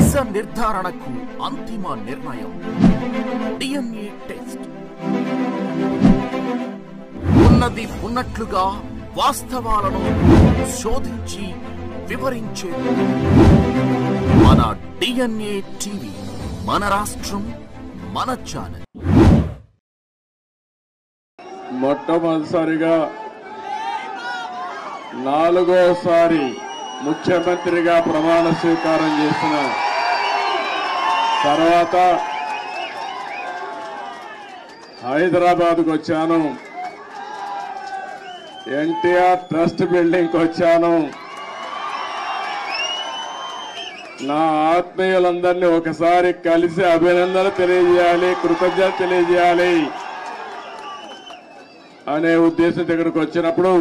నిజ నిర్ధారణకు అంతిమ నిర్ణయం డిఎన్ఏ టెస్ట్. ఉన్నది ఉన్నట్లుగా వాస్తవాలను శోధించి వివరించే మన డిఎన్ఏ టీవీ, మన రాష్ట్రం, మన ఛానల్. మొట్టమొదటిసారిగా 4వసారి ముఖ్యమంత్రిగా ప్రమాణ స్వీకారం చేసిన తర్వాత హైదరాబాద్కు వచ్చాను. ఎన్టీఆర్ ట్రస్ట్ బిల్డింగ్కి వచ్చాను. నా ఆత్మీయులందరినీ ఒకసారి కలిసి అభినందనలు తెలియజేయాలి, కృతజ్ఞతలు తెలియజేయాలి అనే ఉద్దేశంతో ఇక్కడికి వచ్చినప్పుడు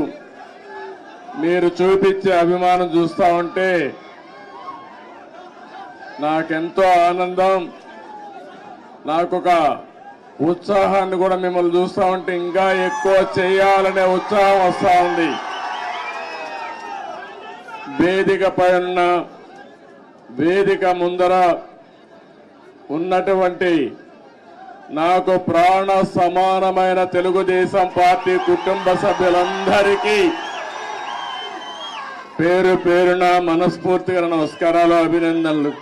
మీరు చూపించే అభిమానం చూస్తా ఉంటే నాకెంతో ఆనందం, నాకొక ఉత్సాహాన్ని కూడా మిమ్మల్ని చూస్తా ఉంటే ఇంకా ఎక్కువ చేయాలనే ఉత్సాహం వస్తా ఉంది. వేదిక పైన, వేదిక ముందర ఉన్నటువంటి నాకు ప్రాణ సమానమైన తెలుగుదేశం పార్టీ కుటుంబ సభ్యులందరికీ పేరు పేరున మనస్ఫూర్తిగా నమస్కారాలు, అభినందనలు.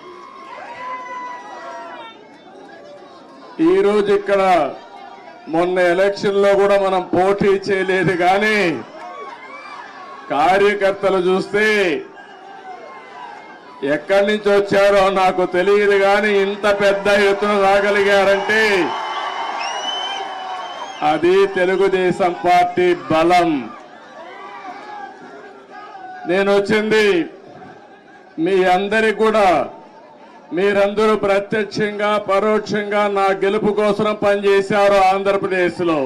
ఈరోజు ఇక్కడ మొన్న ఎలక్షన్ లో కూడా మనం పోటీ చేయలేదు, కానీ కార్యకర్తలు చూస్తే ఎక్కడి నుంచి వచ్చారో నాకు తెలియదు, కానీ ఇంత పెద్ద ఎత్తున రాగలిగారంటే అది తెలుగుదేశం పార్టీ బలం. నేను వచ్చింది మీ అందరికి కూడా, మీరందరూ ప్రత్యక్షంగా పరోక్షంగా నా గెలుపు కోసం పనిచేశారు ఆంధ్రప్రదేశ్లో.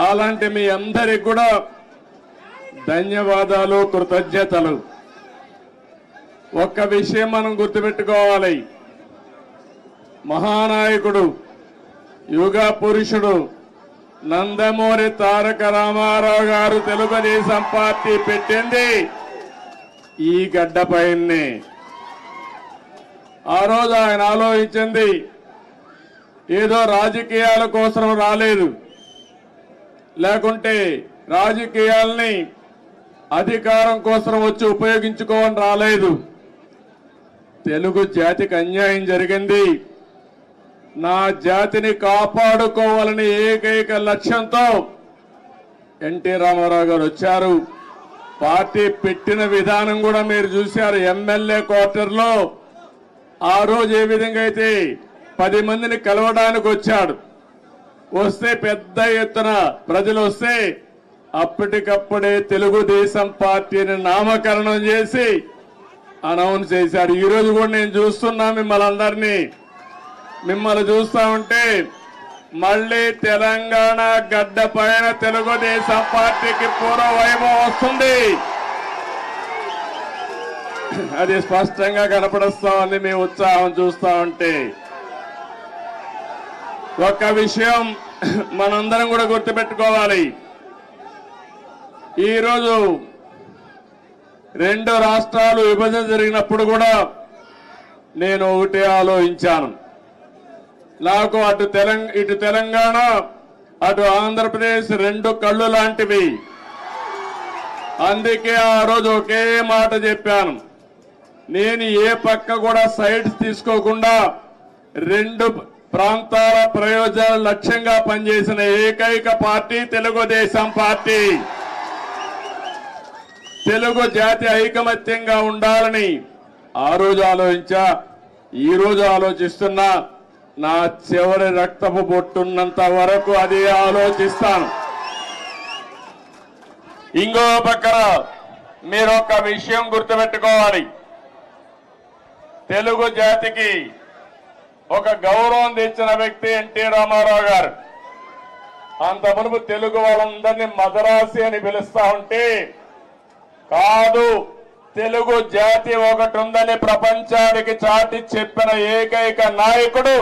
అలాంటి మీ అందరికి కూడా ధన్యవాదాలు, కృతజ్ఞతలు. ఒక్క విషయం మనం గుర్తుపెట్టుకోవాలి, మహానాయకుడు, యుగ పురుషుడు నందమూరి తారక రామారావు గారు తెలుగుదేశం పార్టీ పెట్టింది ఈ గడ్డపైనే. ఆ రోజు ఆయన ఆలోచించింది ఏదో రాజకీయాల కోసం రాలేదు, లేకుంటే రాజకీయాల్ని అధికారం కోసం వచ్చి ఉపయోగించుకోవని రాలేదు. తెలుగు జాతికి అన్యాయం జరిగింది, నా జాతిని కాపాడుకోవాలని ఏకైక లక్ష్యంతో ఎన్టీ రామారావు గారు వచ్చారు. పార్టీ పెట్టిన విధానం కూడా మీరు చూశారు. ఎమ్మెల్యే క్వార్టర్లో ఆ రోజు ఏ విధంగా అయితే 10 మందిని కలవడానికి వచ్చాడు, వస్తే పెద్ద ఎత్తున ప్రజలు వస్తే అప్పటికప్పుడే తెలుగుదేశం పార్టీని నామకరణం చేసి అనౌన్స్ చేశారు. ఈ రోజు కూడా నేను చూస్తున్నా మిమ్మల్ని అందరినీ, మిమ్మల్ని చూస్తా ఉంటే మళ్ళీ తెలంగాణ గడ్డ పైన తెలుగుదేశం పార్టీకి పూర్వ వైభవం వస్తుంది. అది స్పష్టంగా కనపడుస్తా ఉంది మీ ఉత్సాహం చూస్తా ఉంటే. ఒక్క విషయం మనందరం కూడా గుర్తుపెట్టుకోవాలి, ఈరోజు 2 రాష్ట్రాలు విభజన జరిగినప్పుడు కూడా నేను ఒకటే ఆలోచించాను, నాకు ఇటు తెలంగాణ అటు ఆంధ్రప్రదేశ్ 2 కళ్ళు లాంటివి. అందుకే ఆ రోజు ఒకే మాట చెప్పాను, నేను ఏ పక్క కూడా సైడ్స్ తీసుకోకుండా 2 ప్రాంతాల ప్రయోజనాల లక్ష్యంగా పనిచేసిన ఏకైక పార్టీ తెలుగుదేశం పార్టీ. తెలుగు జాతి ఐకమత్యంగా ఉండాలని ఆ రోజు ఆలోచించా, ఈ రోజు ఆలోచిస్తున్నా. నా చివరి రక్తపు బొట్టున్నంత వరకు అదే ఆలోచిస్తాను. ఇంకో పక్కన మీరు ఒక విషయం గుర్తుపెట్టుకోవాలి, తెలుగు జాతికి ఒక గౌరవం తెచ్చిన వ్యక్తి ఎన్టీ రామారావు గారు. అంత మునుపు తెలుగు వాళ్ళందరినీ మదరాసి అని పిలుస్తా ఉంటే, కాదు తెలుగు జాతి ఒకటి ఉందని ప్రపంచానికి చాటి చెప్పిన ఏకైక నాయకుడు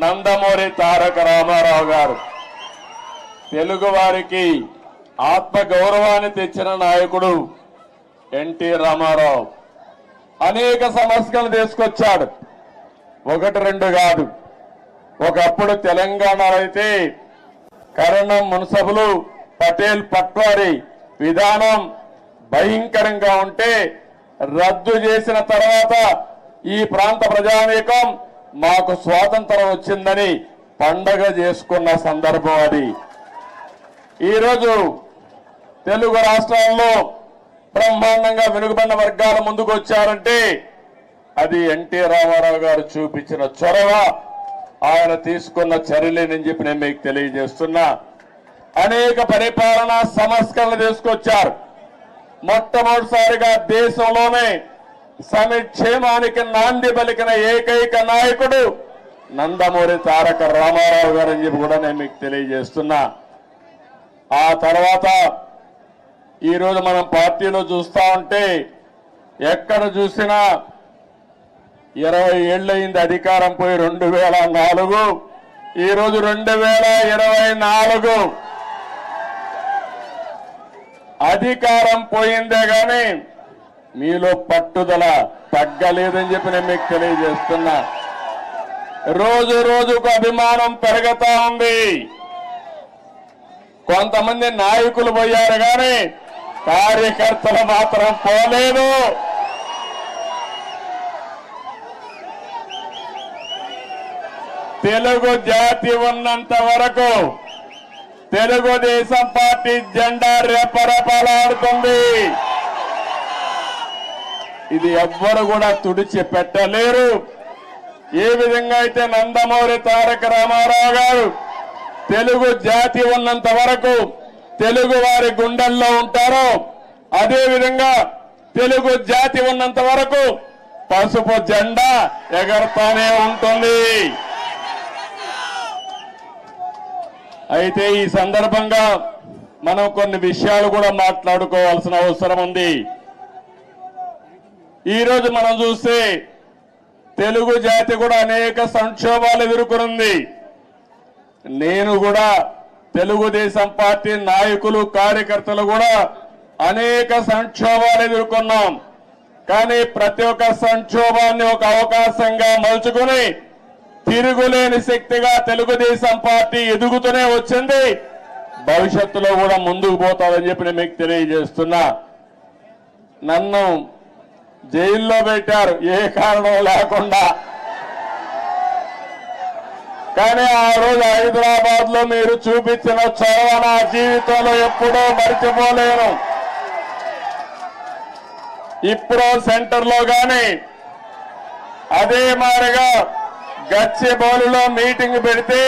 నందమూరి తారక రామారావు గారు. తెలుగు వారికి ఆత్మ గౌరవాన్ని తెచ్చిన నాయకుడు ఎన్టీ రామారావు. అనేక సమస్యలు తీసుకొచ్చాడు. ఒకటి రెండు కాదు. ఒకప్పుడు తెలంగాణలో అయితే కరణం మున్సబులు పటేల్ పట్వారీ విధానం భయంకరంగా ఉంటే రద్దు చేసిన తర్వాత ఈ ప్రాంత ప్రజానీకం మాకు స్వాతంత్రం వచ్చిందని పండగ చేసుకున్న సందర్భం అది. ఈరోజు తెలుగు రాష్ట్రాల్లో బ్రహ్మాండంగా వెనుకబడిన వర్గాల ముందుకు వచ్చారంటే అది ఎన్టీ రామారావు గారు చూపించిన చొరవ, ఆయన తీసుకున్న చర్యలేనని చెప్పి నేను మీకు తెలియజేస్తున్నా. అనేక పరిపాలనా సంస్కరణలు తీసుకొచ్చారు. మొట్టమొదటిసారిగా దేశంలోనే సంక్షేమానికి నాంది పలికిన ఏకైక నాయకుడు నందమూరి తారక రామారావు గారు అని చెప్పి కూడా నేను మీకు తెలియజేస్తున్నా. ఆ తర్వాత ఈరోజు మనం పార్టీలో చూస్తా ఉంటే ఎక్కడ చూసినా 20 ఏళ్ళయింది అధికారం పోయి 2004, ఈరోజు 2024 అధికారం పోయిందే గాని మీలో పట్టుదల తగ్గలేదని చెప్పి నేను మీకు తెలియజేస్తున్నా. రోజు రోజుకు అభిమానం పెరుగుతా ఉంది. కొంతమంది నాయకులు పోయారు కానీ కార్యకర్తలు మాత్రం పోలేదు. తెలుగు జాతి ఉన్నంత వరకు తెలుగుదేశం పార్టీ జెండా రెపరెపలాడుతుంది. ఇది ఎవ్వరు కూడా తుడిచి పెట్టలేరు. ఏ విధంగా అయితే నందమూరి తారక రామారావు గారు తెలుగు జాతి ఉన్నంత వరకు తెలుగు వారి గుండెల్లో ఉంటారో అదే విధంగా తెలుగు జాతి ఉన్నంత వరకు పసుపు జెండా ఎగరతానే ఉంటుంది. అయితే ఈ సందర్భంగా మనం కొన్ని విషయాలు కూడా మాట్లాడుకోవాల్సిన అవసరం ఉంది. ఈరోజు మనం చూస్తే తెలుగు జాతి కూడా అనేక సంక్షోభాలు ఎదుర్కొంది. నేను కూడా తెలుగుదేశం పార్టీ నాయకులు కార్యకర్తలు కూడా అనేక సంక్షోభాలు ఎదుర్కొన్నాం. కానీ ప్రతి ఒక్క సంక్షోభాన్ని ఒక అవకాశంగా మలుచుకుని తిరుగులేని శక్తిగా తెలుగుదేశం పార్టీ ఎదుగుతూనే వచ్చింది. భవిష్యత్తులో కూడా ముందుకు పోతాదని చెప్పి నేను మీకు తెలియజేస్తున్నా. నన్ను జైల్లో పెట్టారు ఏ కారణం లేకుండా. కానీ ఆ రోజు హైదరాబాద్ లో మీరు చూపించిన చొరవ నా జీవితంలో ఎప్పుడూ మర్చిపోలేను. ఇప్పుడు సెంటర్ లో గాని అదే మాదిరిగా గచ్చిబౌలిలో మీటింగ్ పెడితే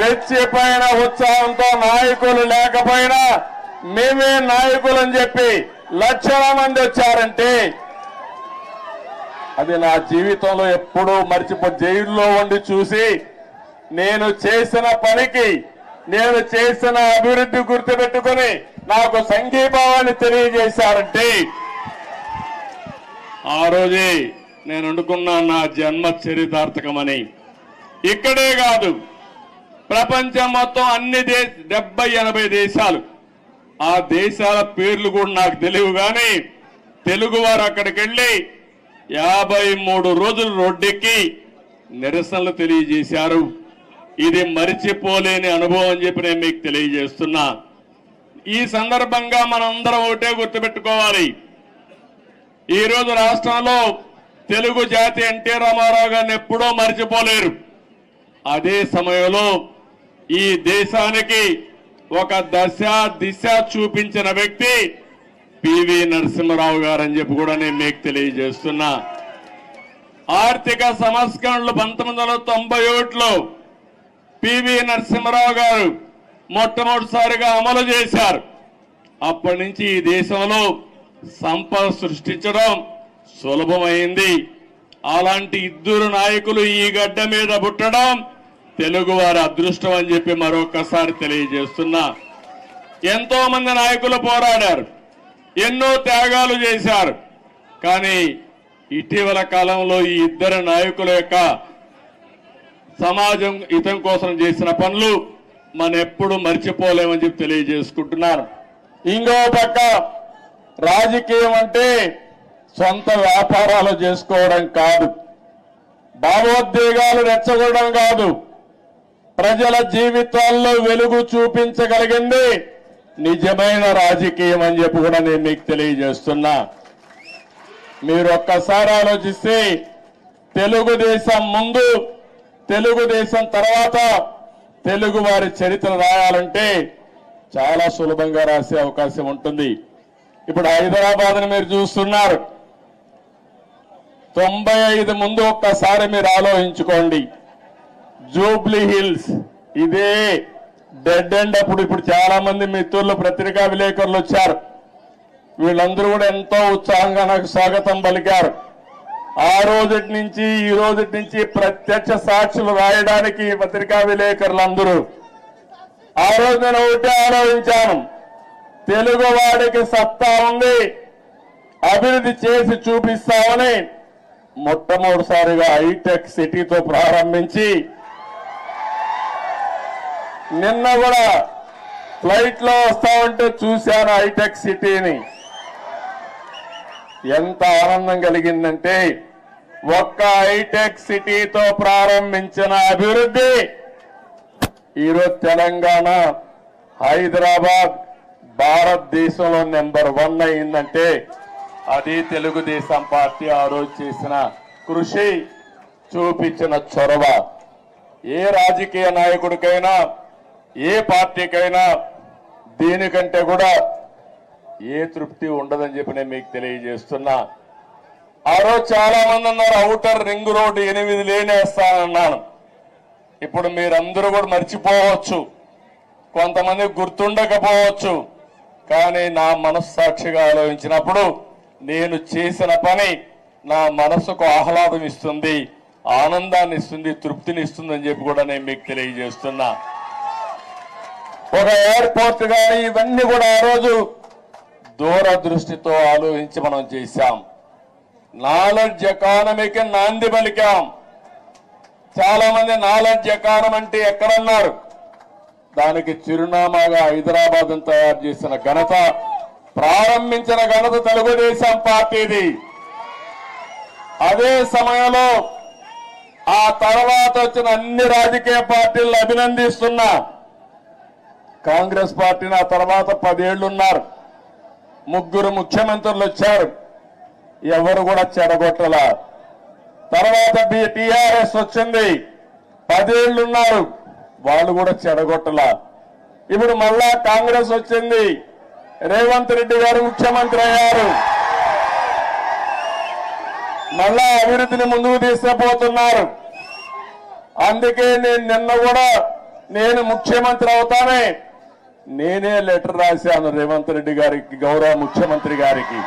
రెచ్చిపోయిన ఉత్సాహంతో నాయకులు లేకపోయినా మేమే నాయకులు అని చెప్పి లక్షల మంది వచ్చారంటే అది నా జీవితంలో ఎప్పుడూ మర్చిపో. జైల్లో ఉండి చూసి నేను చేసిన పనికి నేను చేసిన అభివృద్ధి గుర్తుపెట్టుకుని నాకు సంఘీభావాన్ని తెలియజేశారంటే ఆ రోజే నేను అనుకున్నా నా జన్మ చరితార్థకమని. ఇక్కడే కాదు ప్రపంచం మొత్తం అన్ని 70-80 దేశాలు, ఆ దేశాల పేర్లు కూడా నాకు తెలియవు కానీ తెలుగు వారు అక్కడికి వెళ్ళి 53 రోజులు రోడ్డెక్కి నిరసనలు తెలియజేశారు. ఇది మరిచిపోలేని అనుభవం అని చెప్పి నేను మీకు తెలియజేస్తున్నా. ఈ సందర్భంగా మనందరం ఒకటే గుర్తుపెట్టుకోవాలి. ఈరోజు రాష్ట్రంలో తెలుగు జాతి ఎన్టీ రామారావు గారిని ఎప్పుడూ మరిచిపోలేరు. అదే సమయంలో ఈ దేశానికి ఒక దిశ చూపించిన వ్యక్తి పివి నరసింహారావు గారు అని చెప్పి కూడా నేను మీకు తెలియజేస్తున్నా. ఆర్థిక సంస్కరణలు 1991లో పివి నరసింహారావు గారు మొట్టమొదటిసారిగా అమలు చేశారు. అప్పటి నుంచి ఈ దేశంలో సంపద సృష్టించడం సులభమైంది. అలాంటి ఇద్దరు నాయకులు ఈ గడ్డ మీద పుట్టడం తెలుగు వారి అదృష్టం అని చెప్పి మరొకసారి తెలియజేస్తున్నా. ఎంతో మంది నాయకులు పోరాడారు, ఎన్నో త్యాగాలు చేశారు. కానీ ఇటీవల కాలంలో ఈ ఇద్దరు నాయకుల యొక్క సమాజం హితం కోసం చేసిన పనులు మనం ఎప్పుడు మర్చిపోలేమని చెప్పి తెలియజేసుకుంటున్నారు. ఇంకో పక్క రాజకీయం అంటే సొంత వ్యాపారాలు చేసుకోవడం కాదు, భావోద్వేగాలు రెచ్చగొట్టడం కాదు, ప్రజల జీవితాల్లో వెలుగు చూపించగలిగింది నిజమైన రాజకీయం అని చెప్పి కూడా నేను మీకు తెలియజేస్తున్నా. మీరు ఒక్కసారి ఆలోచిస్తే తెలుగుదేశం ముందు, తెలుగుదేశం తర్వాత తెలుగు వారి చరిత్ర రాయాలంటే చాలా సులభంగా రాసే అవకాశం ఉంటుంది. ఇప్పుడు హైదరాబాద్ని మీరు చూస్తున్నారు. 95 ముందు ఒక్కసారి మీరు ఆలోచించుకోండి. జూబ్లీ హిల్స్ ఇదే డెడ్ ఎండ్. ఇప్పుడు చాలా మంది మిత్రులు పత్రికా విలేకరులు వచ్చారు. వీళ్ళందరూ కూడా ఎంతో ఉత్సాహంగా నాకు స్వాగతం పలికారు. ఆ రోజుటి నుంచి ఈ రోజుటి నుంచి ప్రత్యక్ష సాక్షులు రాయడానికి పత్రికా విలేకరులందరూ. ఆ రోజు నేను ఒకటే ఆలోచించాను, తెలుగు వాడికి సత్తా ఉంది, అభివృద్ధి చేసి చూపిస్తామని మొట్టమొదటిసారిగా హైటెక్ సిటీతో ప్రారంభించి, నిన్న కూడా ఫ్లైట్ లో వస్తా ఉంటే చూశాను హైటెక్ సిటీని. ఎంత ఆనందం కలిగిందంటే, ఒక్క హైటెక్ సిటీతో ప్రారంభించిన అభివృద్ధి ఈరోజు తెలంగాణ, హైదరాబాద్ భారతదేశంలో నెంబర్ 1 అయిందంటే అది తెలుగుదేశం పార్టీ ఆ రోజు చేసిన కృషి, చూపించిన చొరవ. ఏ రాజకీయ నాయకుడికైనా, ఏ పార్టీకైనా దీనికంటే కూడా ఏ తృప్తి ఉండదని చెప్పి నేను మీకు తెలియజేస్తున్నా. ఆ రోజు చాలా మంది అన్నారు ఔటర్ రింగ్ రోడ్డు 8 లేనేస్తానన్నాను. ఇప్పుడు మీరందరూ కూడా మర్చిపోవచ్చు, కొంతమంది గుర్తుండకపోవచ్చు. కానీ నా మనస్సాక్షిగా ఆలోచించినప్పుడు నేను చేసిన పని నా మనసుకు ఆహ్లాదం ఇస్తుంది, ఆనందాన్ని ఇస్తుంది, తృప్తిని ఇస్తుందని చెప్పి కూడా నేను మీకు తెలియజేస్తున్నా. ఒక ఎయిర్పోర్ట్ కానీ ఇవన్నీ కూడా ఆ రోజు దూరదృష్టితో ఆలోచించి మనం చేశాం. నాలెడ్జ్ ఎకానమీకి నాంది పలికాం. చాలా మంది నాలెడ్జ్ ఎకానమీ అంటే ఎక్కడన్నారు, దానికి చిరునామాగా హైదరాబాద్ తయారు చేసిన ఘనత, ప్రారంభించిన ఘనత తెలుగుదేశం పార్టీది. అదే సమయంలో ఆ తర్వాత వచ్చిన అన్ని రాజకీయ పార్టీలను అభినందిస్తున్నా. కాంగ్రెస్ పార్టీని ఆ తర్వాత 10 ఏళ్లున్నారు, 3 ముఖ్యమంత్రులు వచ్చారు, ఎవరు కూడా చెడగొట్టల. తర్వాత టీఆర్ఎస్ వచ్చింది, 10 ఏళ్లున్నారు, వాళ్ళు కూడా చెడగొట్టల. ఇప్పుడు మళ్ళా కాంగ్రెస్ వచ్చింది, రేవంత్ రెడ్డి గారు ముఖ్యమంత్రి అయ్యారు, మళ్ళా అభివృద్ధిని ముందుకు తీసుకుపోతున్నారు. అందుకే నేను నిన్న కూడా నేను ముఖ్యమంత్రి అవుతానే నేనే లెటర్ రాశాను రేవంత్ రెడ్డి గారికి, గౌరవ ముఖ్యమంత్రి గారికి.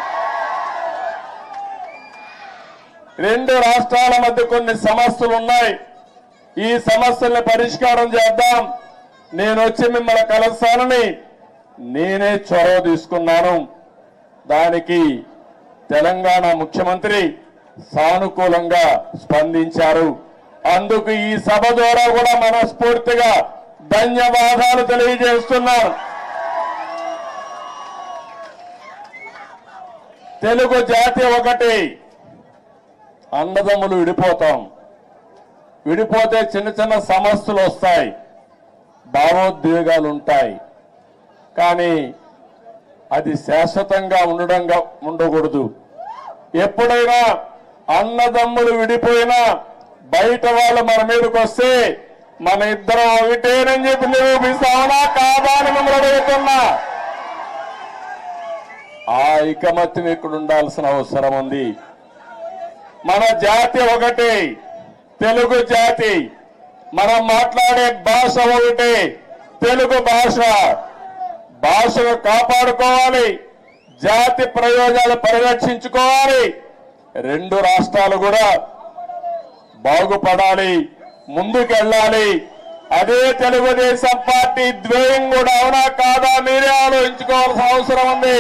2 రాష్ట్రాల మధ్య కొన్ని సమస్యలు ఉన్నాయి, ఈ సమస్యల్ని పరిష్కారం చేద్దాం, నేను వచ్చి మిమ్మల్ని కలుస్తానని నేనే చొరవ తీసుకున్నాను. దానికి తెలంగాణ ముఖ్యమంత్రి సానుకూలంగా స్పందించారు. అందుకు ఈ సభ ద్వారా కూడా మనస్ఫూర్తిగా ధన్యవాదాలు తెలియజేస్తున్నాను. తెలుగు జాతి ఒకటి, అన్నదమ్ములు విడిపోతాం, విడిపోతే చిన్న చిన్న సమస్యలు వస్తాయి, భావోద్వేగాలు ఉంటాయి. కానీ అది శాశ్వతంగా ఉండకూడదు. ఎప్పుడైనా అన్నదమ్ములు విడిపోయినా బయట వాళ్ళు మన మీదకి వస్తే మన ఇద్దరం ఒకటేనని చెప్పి నిరూపిస్తామనా కాదా అని మిమ్మల్ని అడుగుతున్నా. ఆ ఐకమత్యం ఇక్కడ ఉండాల్సిన అవసరం ఉంది. మన జాతి ఒకటే, తెలుగు జాతి, మనం మాట్లాడే భాష ఒకటే, తెలుగు భాష. భాషను కాపాడుకోవాలి, జాతి ప్రయోజనాలు పరిరక్షించుకోవాలి. 2 రాష్ట్రాలు కూడా బాగుపడాలి, ముందుకెళ్ళాలి. అదే తెలుగుదేశం పార్టీ ధ్యేయం కూడా, అవునా కాదా మీరే ఆలోచించుకోవాల్సిన అవసరం ఉంది.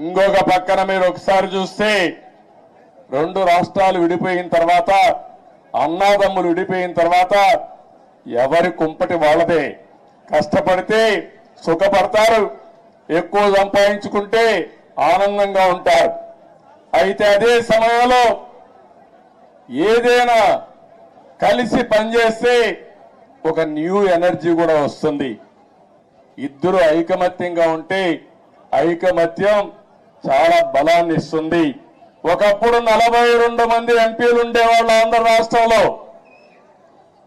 ఇంకొక పక్కన మీరు ఒకసారి చూస్తే 2 రాష్ట్రాలు విడిపోయిన తర్వాత, అన్నాదమ్ములు విడిపోయిన తర్వాత ఎవరి కుంపటి వాళ్ళదే. కష్టపడితే సుఖపడతారు, ఎక్కువ సంపాదించుకుంటే ఆనందంగా ఉంటారు. అయితే అదే సమయంలో ఏదైనా కలిసి పనిచేస్తే ఒక న్యూ ఎనర్జీ కూడా వస్తుంది. ఇద్దరు ఐకమత్యంగా ఉంటే ఐకమత్యం చాలా బలాన్ని ఇస్తుంది. ఒకప్పుడు 42 మంది ఎంపీలు ఉండేవాళ్ళు ఆంధ్ర రాష్ట్రంలో.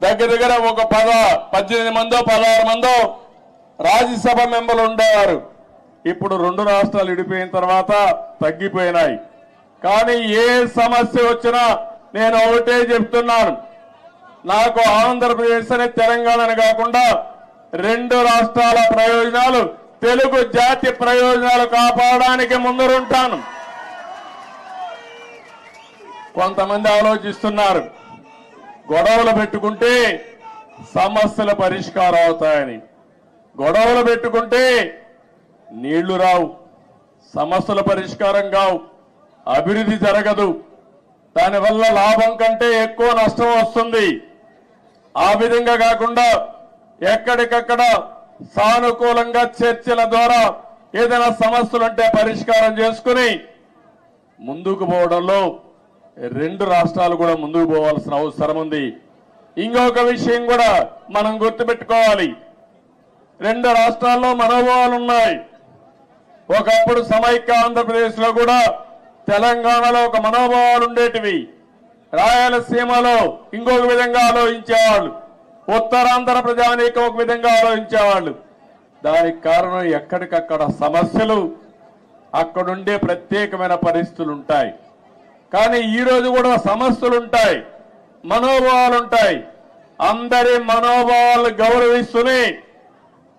దగ్గర దగ్గర ఒక 18 మందో 16 మందో రాజ్యసభ మెంబర్లు ఉండేవారు. ఇప్పుడు 2 రాష్ట్రాలు విడిపోయిన తర్వాత తగ్గిపోయినాయి. కానీ ఏ సమస్య వచ్చినా నేను ఒకటే చెప్తున్నాను, నాకు ఆంధ్రప్రదేశ్ అనే తెలంగాణని కాకుండా 2 రాష్ట్రాల ప్రయోజనాలు, తెలుగు జాతి ప్రయోజనాలు కాపాడడానికి ముందరుంటాను. కొంతమంది ఆలోచిస్తున్నారు గొడవలు పెట్టుకుంటే సమస్యల పరిష్కారం అవుతాయని. గొడవలు పెట్టుకుంటే నీళ్లు రావు, సమస్యల పరిష్కారం కావు, అభివృద్ధి జరగదు. దానివల్ల లాభం కంటే ఎక్కువ నష్టం వస్తుంది. ఆ విధంగా కాకుండా ఎక్కడికక్కడ సానుకూలంగా చర్చల ద్వారా ఏదైనా సమస్యలుంటే పరిష్కారం చేసుకుని ముందుకు పోవడంలో 2 రాష్ట్రాలు కూడా ముందుకు పోవాల్సిన అవసరం ఉంది. ఇంకొక విషయం కూడా మనం గుర్తుపెట్టుకోవాలి, 2 రాష్ట్రాల్లో మనోభావాలు ఉన్నాయి. ఒకప్పుడు సమైక్య ఆంధ్రప్రదేశ్ లో కూడా తెలంగాణలో ఒక మనోభావాలు ఉండేటివి, రాయలసీమలో ఇంకొక విధంగా ఆలోచించేవాళ్ళు, ఉత్తరాంధ్ర ప్రజానీకం ఒక విధంగా ఆలోచించేవాళ్ళు. దానికి కారణం ఎక్కడికక్కడ సమస్యలు, అక్కడుండే ప్రత్యేకమైన పరిస్థితులు ఉంటాయి. కానీ ఈ రోజు కూడా సమస్యలు ఉంటాయి, మనోభావాలు ఉంటాయి. అందరి మనోభావాలను గౌరవిస్తూనే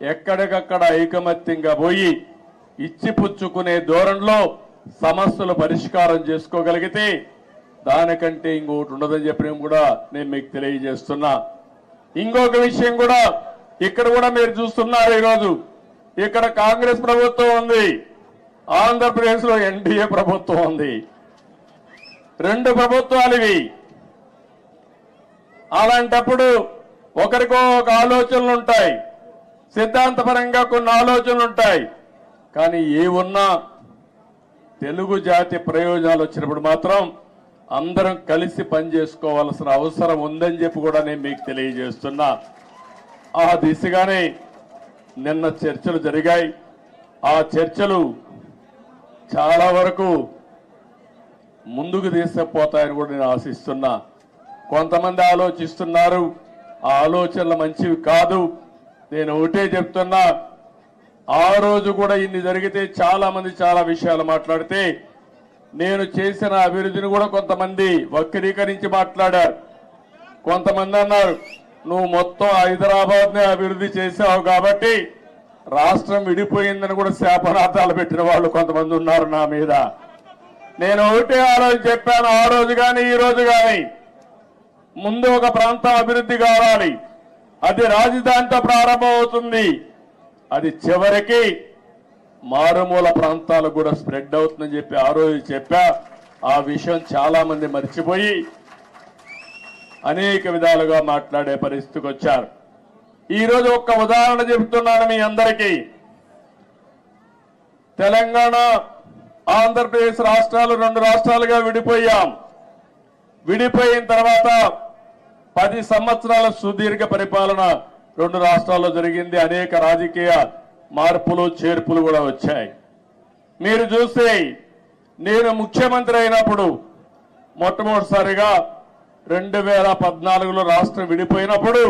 ఎక్కడికక్కడ ఐకమత్యంగా పోయి ఇచ్చిపుచ్చుకునే ధోరణిలో సమస్యలు పరిష్కారం చేసుకోగలిగితే దానికంటే ఇంకొకటి ఉండదని చెప్పి కూడా నేను మీకు తెలియజేస్తున్నా. ఇంకొక విషయం కూడా ఇక్కడ కూడా మీరు చూస్తున్నారు, ఈరోజు ఇక్కడ కాంగ్రెస్ ప్రభుత్వం ఉంది, ఆంధ్రప్రదేశ్ లో ఎన్డీఏ ప్రభుత్వం ఉంది. 2 ప్రభుత్వాలు ఇవి. అలాంటప్పుడు ఒకరికో ఒక ఆలోచనలు ఉంటాయి, సిద్ధాంతపరంగా కొన్ని ఆలోచనలు ఉంటాయి. కానీ ఏమున్నా తెలుగు జాతి ప్రయోజనాలు వచ్చినప్పుడు మాత్రం అందరం కలిసి పనిచేసుకోవాల్సిన అవసరం ఉందని చెప్పి కూడా నేను మీకు తెలియజేస్తున్నా. ఆ దిశగానే నిన్న చర్చలు జరిగాయి. ఆ చర్చలు చాలా వరకు ముందుకు తీసుకుపోతాయని కూడా నేను ఆశిస్తున్నా. కొంతమంది ఆలోచిస్తున్నారు ఆ ఆలోచనలు మంచివి కాదు. నేను ఒకటే చెప్తున్నా, ఆ రోజు కూడా ఇన్ని జరిగితే చాలా మంది చాలా విషయాలు మాట్లాడితే నేను చేసిన అభివృద్ధిని కూడా కొంతమంది వక్రీకరించి మాట్లాడారు. కొంతమంది అన్నారు నువ్వు మొత్తం హైదరాబాద్ నే అభివృద్ధి చేశావు కాబట్టి రాష్ట్రం విడిపోయిందని కూడా శాపనార్థాలు పెట్టిన వాళ్ళు కొంతమంది ఉన్నారు నా మీద. నేను ఒకటే ఆ రోజు చెప్పాను, ఆ రోజు కానీ ఈ రోజు కానీ ముందు ఒక ప్రాంతం అభివృద్ధి కావాలి, అది రాజధానితో ప్రారంభమవుతుంది, అది చివరికి మారుమూల ప్రాంతాలకు కూడా స్ప్రెడ్ అవుతుందని చెప్పి ఆ రోజు చెప్పా. ఆ విషయం చాలా మంది మర్చిపోయి అనేక విధాలుగా మాట్లాడే పరిస్థితికి వచ్చారు. ఈ రోజు ఒక్క ఉదాహరణ చెబుతున్నాను మీ అందరికీ. తెలంగాణ ఆంధ్రప్రదేశ్ రాష్ట్రాలు 2 రాష్ట్రాలుగా విడిపోయాం. విడిపోయిన తర్వాత 10 సంవత్సరాల సుదీర్ఘ పరిపాలన 2 రాష్ట్రాల్లో జరిగింది. అనేక రాజకీయ మార్పులు చేర్పులు కూడా వచ్చాయి. మీరు చూస్తే నేను ముఖ్యమంత్రి అయినప్పుడు మొట్టమొదటిసారిగా 2014లో రాష్ట్రం విడిపోయినప్పుడు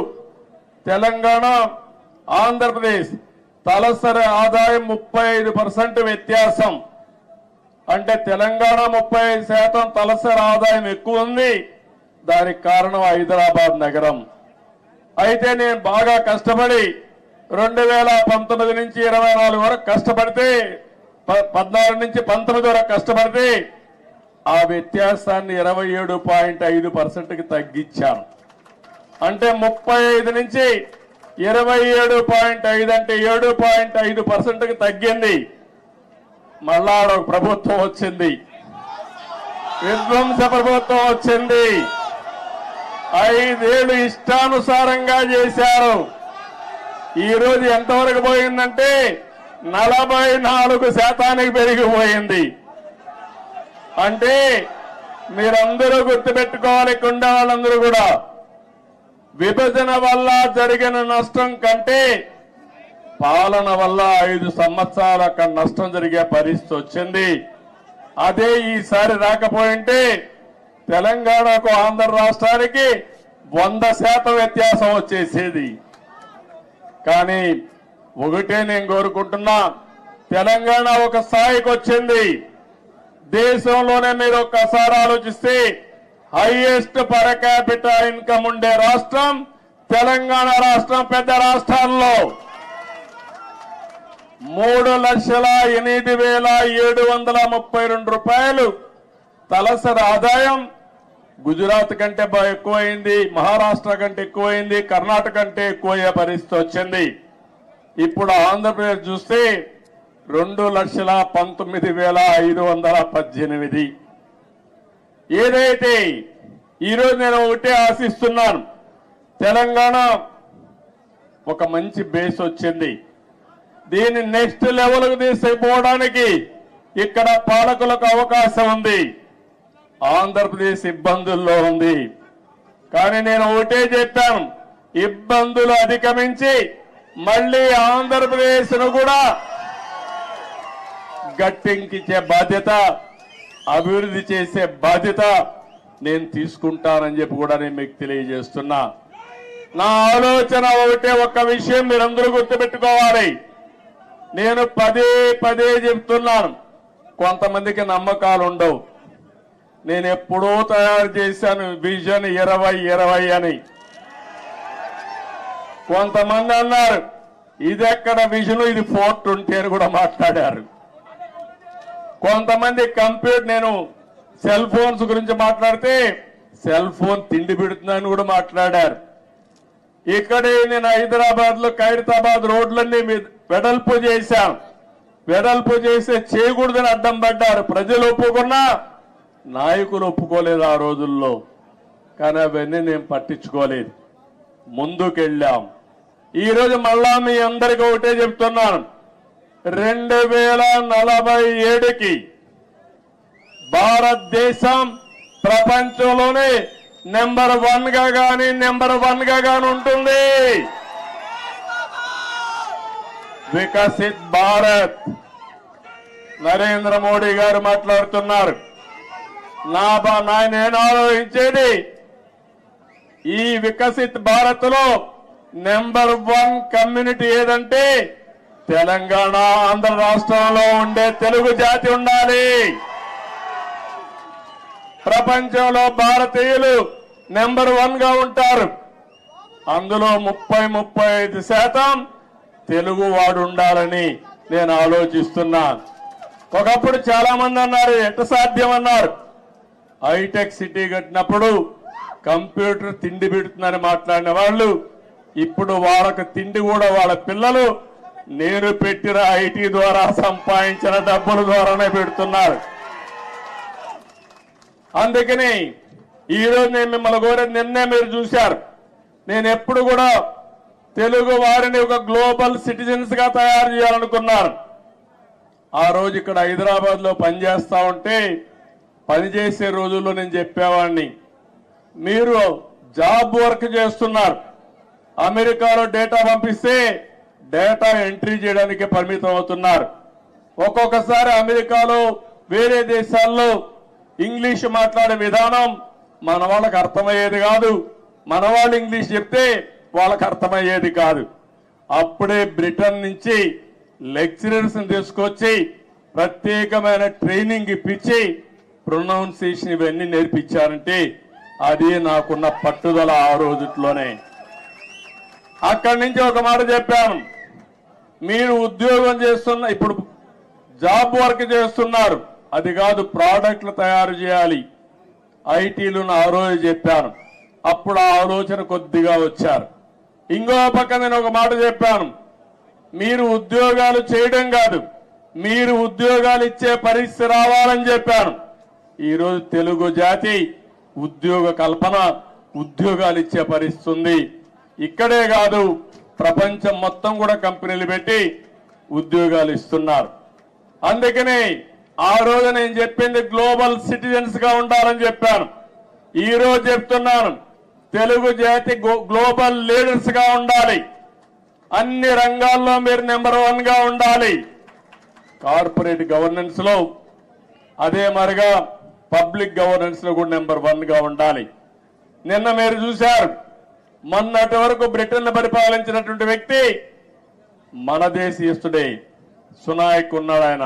తెలంగాణ ఆంధ్రప్రదేశ్ తలసరి ఆదాయం 35% వ్యత్యాసం. అంటే తెలంగాణ 35% తలసరి ఆదాయం ఎక్కువ ఉంది. దానికి కారణం హైదరాబాద్ నగరం. అయితే నేను బాగా కష్టపడి 2019 నుంచి 24 వరకు కష్టపడితే 14 నుంచి 19 వరకు కష్టపడితే ఆ వ్యత్యాసాన్ని 27.5%కి తగ్గించాను. అంటే 35 నుంచి 27.5 అంటే 7.5%కి తగ్గింది. మళ్ళా ఒక ప్రభుత్వం వచ్చింది, విధ్వంస ప్రభుత్వం వచ్చింది. 5 ఏళ్లు ఇష్టానుసారంగా చేశారు. ఈ రోజు ఎంతవరకు పోయిందంటే 44% పెరిగిపోయింది. అంటే మీరందరూ గుర్తుపెట్టుకోవాలి, కొండ వాళ్ళందరూ కూడా విభజన వల్ల జరిగిన నష్టం కంటే పాలన వల్ల 5 సంవత్సరాల నష్టం జరిగే పరిస్థితి వచ్చింది. అదే ఈసారి రాకపోయింటే తెలంగాణకు ఆంధ్ర రాష్ట్రానికి 100% వ్యత్యాసం వచ్చేసేది. కానీ ఒకటే నేను కోరుకుంటున్నా, తెలంగాణ ఒక స్థాయికి వచ్చింది. దేశంలోనే మీరు ఒక్కసారి ఆలోచిస్తే హైయెస్ట్ పర్ క్యాపిటా ఇన్కమ్ ఉండే రాష్ట్రం తెలంగాణ రాష్ట్రం. పెద్ద రాష్ట్రాల్లో 3,08,732 రూపాయలు తలసరి ఆదాయం గుజరాత్ కంటే ఎక్కువైంది, మహారాష్ట్ర కంటే ఎక్కువైంది, కర్ణాటక కంటే ఎక్కువయ్యే పరిస్థితి వచ్చింది. ఇప్పుడు ఆంధ్రప్రదేశ్ చూస్తే 2,19,518. ఏదైతే ఈరోజు నేను ఒకటే ఆశిస్తున్నాను, తెలంగాణ ఒక మంచి బేస్ వచ్చింది. దీన్ని నెక్స్ట్ లెవెల్కు తీసుకుపోవడానికి ఇక్కడ పాలకులకు అవకాశం ఉంది. ఆంధ్రప్రదేశ్ ఇబ్బందుల్లో ఉంది. కానీ నేను ఒకటే చెప్పాను, ఇబ్బందులు అధిగమించి మళ్ళీ ఆంధ్రప్రదేశ్ ను కూడా గట్టెక్కించే బాధ్యత, అభివృద్ధి చేసే బాధ్యత నేను తీసుకుంటానని చెప్పి కూడా నేను మీకు తెలియజేస్తున్నా. నా ఆలోచన ఒకటే, ఒక్క విషయం మీరందరూ గుర్తుపెట్టుకోవాలి. నేను పదే పదే చెప్తున్నాను, కొంతమందికి నమ్మకాలు ఉండవు. నేను ఎప్పుడో తయారు చేశాను విజన్ 2020 అని. కొంతమంది అన్నారు ఇది ఎక్కడ విజన్, ఇది 420 అని కూడా మాట్లాడారు. కొంతమంది కంప్యూటర్, నేను సెల్ ఫోన్స్ గురించి మాట్లాడితే సెల్ ఫోన్ తిండి పెడుతుందని కూడా మాట్లాడారు. ఇక్కడే నేను హైదరాబాద్ లో ఖైరతాబాద్ రోడ్లన్నీ వెడల్పు చేశాం. వెడల్పు చేస్తే చేయకూడదని అడ్డం పడ్డారు. ప్రజలు ఒప్పుకున్నా, నాయకులు ఒప్పుకోలేదు ఆ రోజుల్లో. కానీ అవన్నీ నేను పట్టించుకోలేదు, ముందుకెళ్ళాం. ఈరోజు మళ్ళా మీ అందరికీ ఒకటే చెప్తున్నాను, 2047కి భారతదేశం ప్రపంచంలోనే నెంబర్ 1 గా గాని ఉంటుంది. వికసిత్ భారత్. నరేంద్ర మోడీ గారు మాట్లాడుతున్నారు. నేను ఆలోచించేది, ఈ వికసిత్ భారత్ లో నెంబర్ 1 కమ్యూనిటీ ఏదంటే తెలంగాణ, ఆంధ్ర రాష్ట్రంలో ఉండే తెలుగు జాతి ఉండాలి. ప్రపంచంలో భారతీయులు నెంబర్ 1 గా ఉంటారు. అందులో 30-35% తెలుగు వాడు ఉండాలని నేను ఆలోచిస్తున్నా. ఒకప్పుడు చాలా మంది అన్నారు ఎట్ట సాధ్యం అన్నారు. హైటెక్ సిటీ కట్టినప్పుడు కంప్యూటర్ తిండి పెడుతుందని మాట్లాడిన వాళ్ళు ఇప్పుడు వాళ్ళకి తిండి కూడా వాళ్ళ పిల్లలు నేను పెట్టిన ఐటీ ద్వారా సంపాదించిన డబ్బుల ద్వారానే పెడుతున్నారు. అందుకని ఈరోజు నేను మిమ్మల్ని కోరేది, నిన్నే మీరు చూశారు, నేను ఎప్పుడు కూడా తెలుగు వారిని ఒక గ్లోబల్ సిటిజన్స్ గా తయారు చేయాలనుకున్నాను. ఆ రోజు ఇక్కడ హైదరాబాద్ లో పనిచేస్తా ఉంటే, పనిచేసే రోజుల్లో నేను చెప్పేవాడిని, మీరు జాబ్ వర్క్ చేస్తున్నారు, అమెరికాలో డేటా పంపిస్తే డేటా ఎంట్రీ చేయడానికి పరిమితం అవుతున్నారు. ఒక్కొక్కసారి అమెరికాలో వేరే దేశాల్లో ఇంగ్లీష్ మాట్లాడే విధానం మన వాళ్ళకి అర్థమయ్యేది కాదు. మన వాళ్ళు ఇంగ్లీష్ చెప్తే వాళ్ళకి అర్థమయ్యేది కాదు. అప్పుడే బ్రిటన్ నుంచి లెక్చరర్స్ తీసుకొచ్చి ప్రత్యేకమైన ట్రైనింగ్ ఇప్పించి ప్రొనౌన్సియేషన్ ఇవన్నీ నేర్పించారంటే అది నాకున్న పట్టుదల ఆ రోజుట్లోనే. అక్కడి నుంచి ఒక మాట చెప్పాను, మీరు ఉద్యోగం చేస్తున్న, ఇప్పుడు జాబ్ వర్క్ చేస్తున్నారు, అది కాదు ప్రోడక్ట్లు తయారు చేయాలి, ఐటీలు ఆ రోజు చెప్పాను. అప్పుడు ఆ ఆలోచన కొద్దిగా వచ్చారు. ఇంకో పక్క నేను ఒక మాట చెప్పాను, మీరు ఉద్యోగాలు చేయడం కాదు, మీరు ఉద్యోగాలు ఇచ్చే పరిస్థితి రావాలని చెప్పాను. ఈరోజు తెలుగు జాతి ఉద్యోగ కల్పన, ఉద్యోగాలు ఇచ్చే పరిస్థితి ఉంది. ఇక్కడే కాదు, ప్రపంచం మొత్తం కూడా కంపెనీలు పెట్టి ఉద్యోగాలు ఇస్తున్నారు. అందుకనే ఆ రోజు నేను చెప్పింది గ్లోబల్ సిటిజన్స్ గా ఉండాలని చెప్పాను. ఈ రోజు చెప్తున్నాను, తెలుగు జాతి గ్లోబల్ లీడర్స్ గా ఉండాలి. అన్ని రంగాల్లో మీరు నెంబర్ 1 గా ఉండాలి. కార్పొరేట్ గవర్నెన్స్ లో అదే మరిగా పబ్లిక్ గవర్నెన్స్ లో కూడా నెంబర్ 1 గా ఉండాలి. నిన్న మీరు చూశారు, మొన్నటి వరకు బ్రిటన్ పరిపాలించినటువంటి వ్యక్తి మన దేశీయుడే, సునాయక్ ఉన్నాడు. ఆయన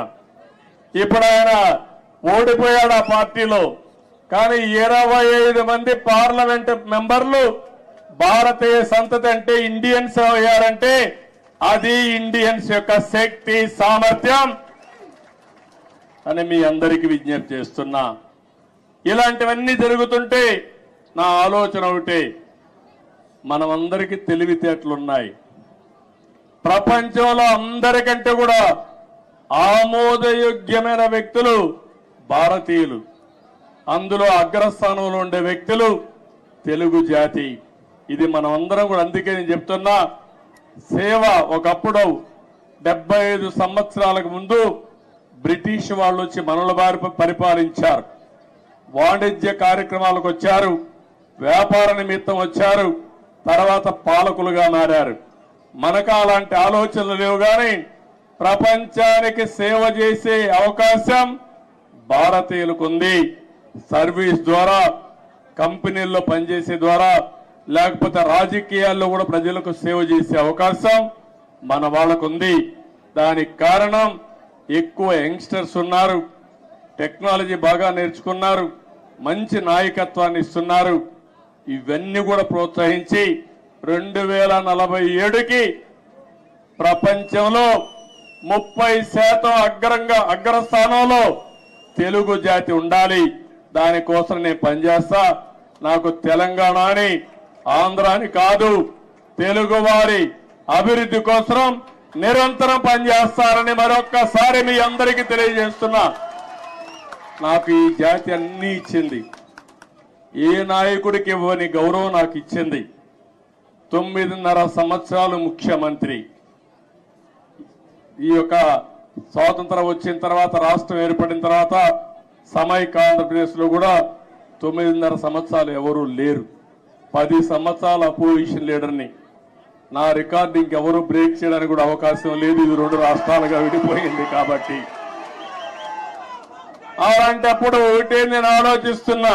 ఇప్పుడు ఆయన ఓడిపోయాడు ఆ పార్టీలో. కానీ 25 మంది పార్లమెంట్ మెంబర్లు భారతీయ సంతతి అంటే ఇండియన్స్ అయ్యారంటే అది ఇండియన్స్ యొక్క శక్తి సామర్థ్యం అని మీ అందరికీ విజ్ఞప్తి చేస్తున్నా. ఇలాంటివన్నీ జరుగుతుంటే నా ఆలోచన ఒకటే, మనమందరికీ తెలివితేటలున్నాయి. ప్రపంచంలో అందరికంటే కూడా ఆమోదయోగ్యమైన వ్యక్తులు భారతీయులు. అందులో అగ్రస్థానంలో ఉండే వ్యక్తులు తెలుగు జాతి. ఇది మనం అందరం కూడా, అందుకే నేను చెప్తున్నా, సేవ ఒకప్పుడు 75 సంవత్సరాలకు ముందు బ్రిటిష్ వాళ్ళు వచ్చి మనల బారి పరిపాలించారు. వాణిజ్య కార్యక్రమాలకు వచ్చారు, వ్యాపార నిమిత్తం వచ్చారు, తర్వాత పాలకులుగా మారారు. మనకు అలాంటి ఆలోచనలు లేవు. కానీ ప్రపంచానికి సేవ చేసే అవకాశం భారతీయులకు ఉంది. సర్వీస్ ద్వారా, కంపెనీల్లో పనిచేసే ద్వారా, లేకపోతే రాజకీయాల్లో కూడా ప్రజలకు సేవ చేసే అవకాశం మన వాళ్ళకు ఉంది. దానికి కారణం ఎక్కువ యంగ్స్టర్స్ ఉన్నారు, టెక్నాలజీ బాగా నేర్చుకున్నారు, మంచి నాయకత్వాన్ని ఇస్తున్నారు. ఇవన్నీ కూడా ప్రోత్సహించి 2047కి ప్రపంచంలో 30% అగ్రస్థానంలో తెలుగు జాతి ఉండాలి. దానికోసం నేను పనిచేస్తా. నాకు తెలంగాణ అని, ఆంధ్ర అని కాదు, తెలుగు వారి అభివృద్ధి కోసం నిరంతరం పనిచేస్తారని మరొక్కసారి మీ అందరికీ తెలియజేస్తున్నా. నాకు ఈ జాతి అన్ని ఇచ్చింది. ఏ నాయకుడికి ఇవ్వని గౌరవం నాకు ఇచ్చింది. 9.5 సంవత్సరాలు ముఖ్యమంత్రి. ఈ యొక్క స్వాతంత్రం వచ్చిన తర్వాత, రాష్ట్రం ఏర్పడిన తర్వాత సమైక్య ఆంధ్రప్రదేశ్ లో కూడా 9.5 సంవత్సరాలు ఎవరూ లేరు. 10 సంవత్సరాల అపోజిషన్ లీడర్ని. నా రికార్డు ఇంకెవరూ బ్రేక్ చేయడానికి కూడా అవకాశం లేదు. ఇది 2 రాష్ట్రాలుగా విడిపోయింది కాబట్టి. అలాంటప్పుడు ఒకటే నేను ఆలోచిస్తున్నా,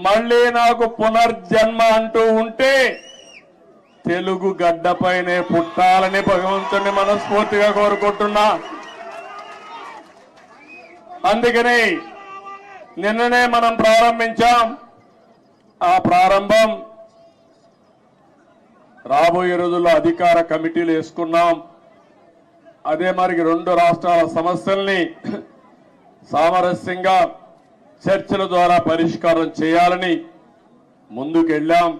మళ్ళీ నాకు పునర్జన్మ అంటూ ఉంటే తెలుగు గడ్డపైనే పుట్టాలని భగవంతుని మనస్ఫూర్తిగా కోరుకుంటున్నా. అందుకని నిన్ననే మనం ప్రారంభించాం. ఆ ప్రారంభం రాబోయే రోజుల్లో అధికార కమిటీలు వేసుకున్నాం. అదే మరి 2 రాష్ట్రాల సమస్యల్ని సామరస్యంగా చర్చల ద్వారా పరిష్కారం చేయాలని ముందుకెళ్ళాం.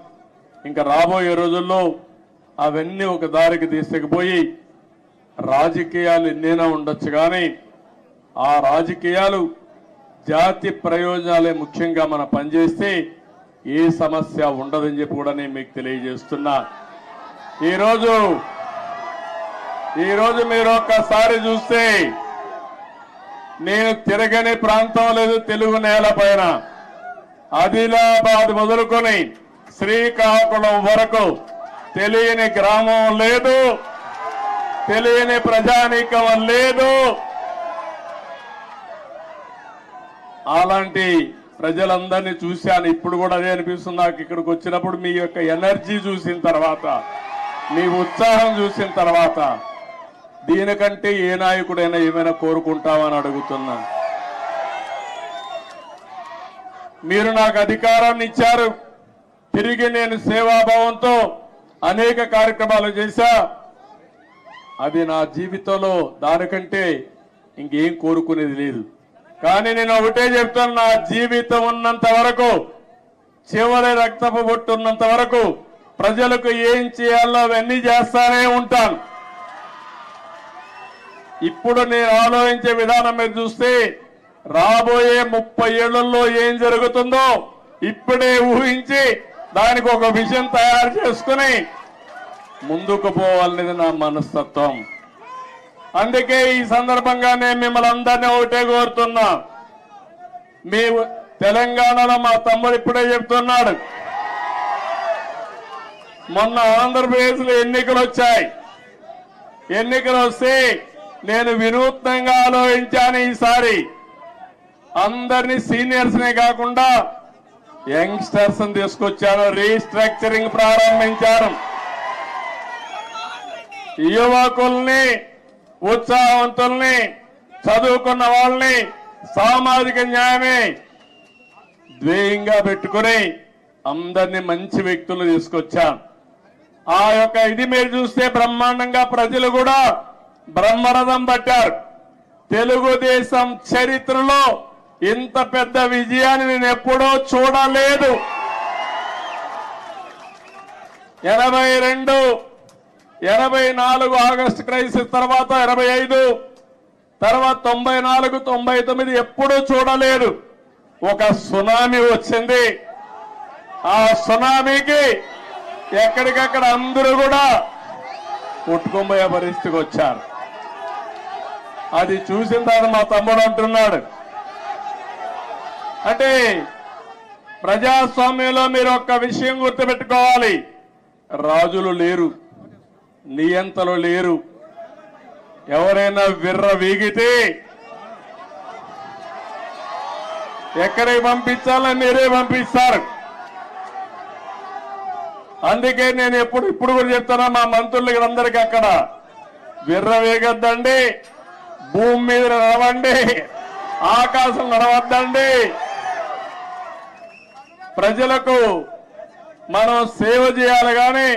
ఇంకా రాబోయే రోజుల్లో అవన్నీ ఒక దారికి తీసుకుపోయి, రాజకీయాలు ఎన్నైనా ఉండొచ్చు కానీ ఆ రాజకీయాలు జాతి ప్రయోజనాలే ముఖ్యంగా మనం పనిచేస్తే ఏ సమస్య ఉండదని చెప్పి కూడా నేను మీకు తెలియజేస్తున్నా. ఈరోజు మీరు ఒక్కసారి చూస్తే నేను తిరగని ప్రాంతం లేదు తెలుగు నేల పైన. ఆదిలాబాద్ మొదలుకొని శ్రీకాకుళం వరకు తెలియని గ్రామం లేదు, తెలియని ప్రజానీకం లేదు. అలాంటి ప్రజలందరినీ చూశాను. ఇప్పుడు కూడా అదే అనిపిస్తుంది నాకు. ఇక్కడికి వచ్చినప్పుడు మీ యొక్క ఎనర్జీ చూసిన తర్వాత, మీ ఉత్సాహం చూసిన తర్వాత, దీనికంటే ఏ నాయకుడైనా ఏమైనా కోరుకుంటామని అడుగుతున్నా. మీరు నాకు అధికారాన్ని ఇచ్చారు. తిరిగి నేను సేవాభావంతో అనేక కార్యక్రమాలు చేశా. అది నా జీవితంలో దానికంటే ఇంకేం కోరుకునేది లేదు. కానీ నేను ఒకటే చెప్తాను, నా జీవితం ఉన్నంత వరకు, చివరి రక్తపు బొట్టు ఉన్నంత వరకు ప్రజలకు ఏం చేయాలో అవన్నీ చేస్తానే ఉంటాను. ఇప్పుడు నేను ఆలోచించే విధానం మీరు చూస్తే రాబోయే 30 ఏళ్లలో ఏం జరుగుతుందో ఇప్పుడే ఊహించి దానికి ఒక విజన్ తయారు చేసుకుని ముందుకు పోవాలనేది నా మనస్తత్వం. అందుకే ఈ సందర్భంగా నేను మిమ్మల్ని అందరినీ ఒకటే కోరుతున్నా, మీ తెలంగాణలో మా తమ్ముడు ఇప్పుడే చెప్తున్నాడు, మొన్న ఆంధ్రప్రదేశ్లో ఎన్నికలు వచ్చాయి. ఎన్నికలు వస్తే నేను వినూత్నంగా ఆలోచించాను. ఈసారి అందరినీ సీనియర్స్నే కాకుండా యంగ్స్టర్స్ తీసుకొచ్చాను, రీస్ట్రక్చరింగ్ ప్రారంభించాను. యువకుల్ని, ఉత్సాహవంతుల్ని, చదువుకున్న వాళ్ళని సామాజిక న్యాయమే ధ్యేయంగా పెట్టుకుని అందరినీ మంచి వ్యక్తులు తీసుకొచ్చాను. ఆ యొక్క ఇది మీరు చూస్తే బ్రహ్మాండంగా ప్రజలు కూడా బ్రహ్మరథం పట్టారు. తెలుగుదేశం చరిత్రలో ఇంత పెద్ద విజయాన్ని నేను ఎప్పుడూ చూడలేదు. 82, 84 ఆగస్టు క్రైసిస్ తర్వాత 85, తర్వాత 94, 99 ఎప్పుడూ చూడలేదు. ఒక సునామీ వచ్చింది. ఆ సునామీకి ఎక్కడికక్కడ అందరూ కూడా కొట్టుకుపోయే పరిస్థితికి వచ్చారు. అది చూసిన తర్వాత మా తమ్ముడు అంటున్నాడు, అంటే ప్రజాస్వామ్యంలో మీరు ఒక్క విషయం గుర్తుపెట్టుకోవాలి, రాజులు లేరు, నియంతలు లేరు. ఎవరైనా విర్ర వీగితే ఎక్కడికి పంపించాలని మీరే పంపిస్తారు. అందుకే నేను ఇప్పుడు కూడా చెప్తున్నా మా మంత్రులకి అందరికీ, అక్కడ విర్ర వేగొద్దండి, భూమి మీద నడవండి, ఆకాశం నడవద్దండి. ప్రజలకు మనం సేవ చేయాలి కానీ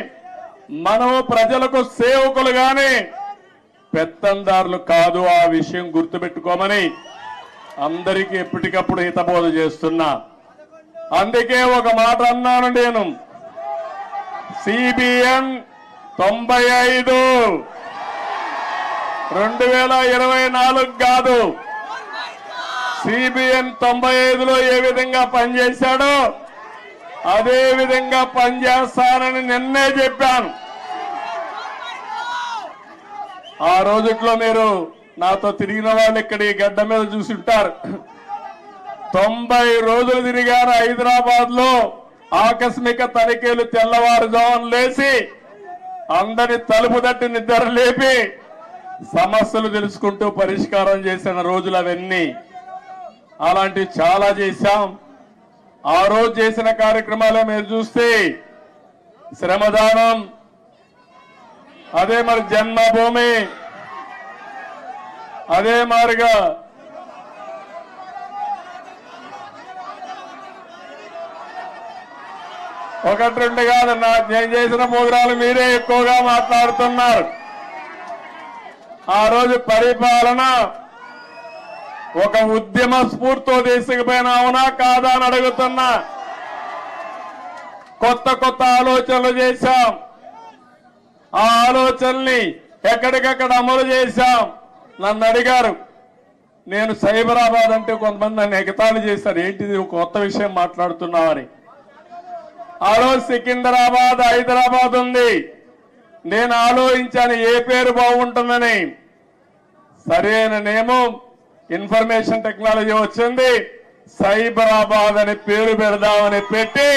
మనము ప్రజలకు సేవకులు కానీ పెత్తందారులు కాదు. ఆ విషయం గుర్తుపెట్టుకోమని అందరికీ ఎప్పటికప్పుడు హితబోధ చేస్తున్నా. అందుకే ఒక మాట అన్నాను నేను, సిబిఎన్ 95 2024 కాదు, సిబిఎన్ 95లో ఏ విధంగా పనిచేశాడో అదే విధంగా పనిచేస్తానని నిన్నే చెప్పాను. ఆ రోజుట్లో మీరు నాతో తిరిగిన వాళ్ళు ఇక్కడ ఈ గడ్డ మీద చూసుంటారు. 90 రోజులు తిరిగాను హైదరాబాద్ లో. ఆకస్మిక తనిఖీలు, తెల్లవారుజామున లేచి అందరి తలుపు తట్టి నిద్ర లేపి సమస్యలు తెలుసుకుంటూ పరిష్కారం చేసిన రోజులు అవన్నీ. అలాంటివి చాలా చేశాం. ఆ రోజు చేసిన కార్యక్రమాలే మీరు చూస్తే శ్రమదానం, అదే మరి జన్మభూమి, అదే మారిగా ఒకటి రెండు కాదు, నేను చేసిన ప్రోగ్రాలు మీరే ఎక్కువగా మాట్లాడుతున్నారు. ఆ రోజు పరిపాలన ఒక ఉద్యమ స్ఫూర్తితో తీసుకుపోయినా అవునా కాదా అని అడుగుతున్నా. కొత్త కొత్త ఆలోచనలు చేశాం. ఆ ఆలోచనల్ని ఎక్కడికక్కడ అమలు చేశాం. నన్ను అడిగారు, నేను సైబరాబాద్ అంటే కొంతమంది నన్ను ఎగతాళి చేశారు, ఏంటిది ఒక కొత్త విషయం మాట్లాడుతున్నామని. ఆ రోజు సికింద్రాబాద్, హైదరాబాద్ ఉంది. నేను ఆలోచించాను ఏ పేరు బాగుంటుందని. సరైన నేమో ఇన్ఫర్మేషన్ టెక్నాలజీ వచ్చింది, సైబరాబాద్ అని పేరు పెడదామని పెట్టి